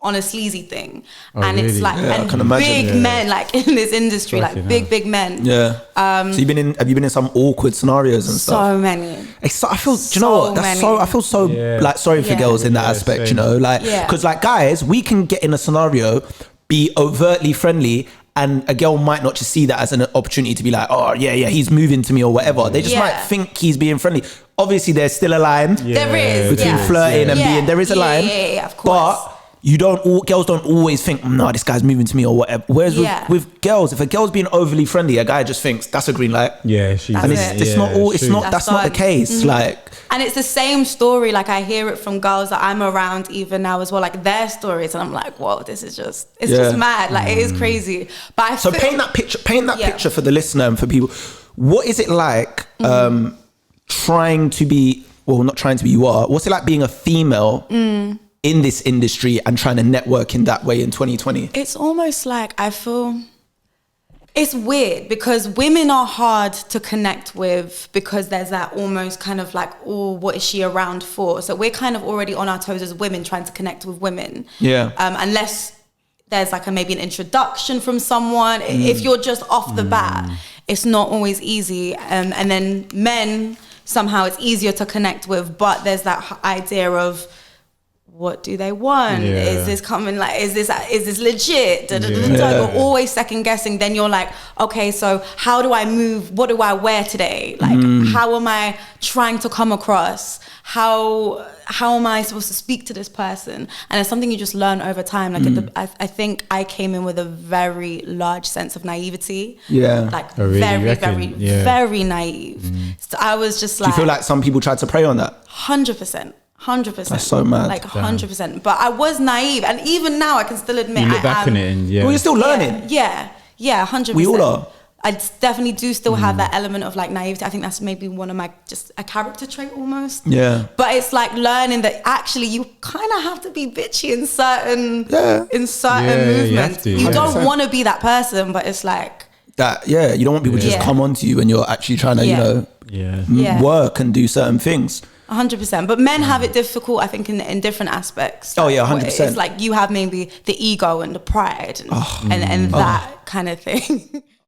on a sleazy thing. And really? It's like and big men like in this industry, like big men. So have you been in some awkward scenarios and stuff? So many. I feel, do you know what? That's so I feel so like sorry for girls in that aspect, same. You know, like because like guys, we can get in a scenario, be overtly friendly, and a girl might not just see that as an opportunity to be like, oh yeah, he's moving to me or whatever. They just might think he's being friendly. Obviously, there's still a line. There is between flirting and being. There is a line. Of course. But girls don't always think, no, this guy's moving to me or whatever. Whereas with girls, if a girl's being overly friendly, a guy just thinks that's a green light. That's not the case. Like, and it's the same story. Like I hear it from girls that I'm around even now as well, like their stories, and I'm like, whoa, this is just just mad. Like it is crazy. But paint that picture for the listener and for people. What is it like trying to be? Well, not trying to be. You are. What's it like being a female? In this industry and trying to network in that way in 2020? It's almost like I feel it's weird because women are hard to connect with because there's that almost kind of like, oh, what is she around for? So we're kind of already on our toes as women trying to connect with women. Unless there's like maybe an introduction from someone. If you're just off the bat, it's not always easy. And then men, somehow it's easier to connect with, but there's that idea of, what do they want? Is this coming? Like, is this legit? You're always second guessing. Then you're like, okay, so how do I move? What do I wear today? Like, how am I trying to come across? How am I supposed to speak to this person? And it's something you just learn over time. Like, I think I came in with a very large sense of naivety. Like very naive. So I was just like. Do you feel like some people tried to prey on that? 100%. 100%. That's so mad. Like 100%. But I was naive, and even now I can still admit you look back on it and well, you're still learning. Yeah, 100%. We all are. I definitely do still have that element of like naivety. I think that's maybe one of my, just a character trait almost. Yeah. But it's like learning that actually you kind of have to be bitchy in certain movements. You don't want to be that person, but it's like that. Yeah, you don't want people to just come onto you when you're actually trying to, work and do certain things. 100%. But men have it difficult, I think, in different aspects. Oh yeah, 100%. It's like you have maybe the ego and the pride and that kind of thing.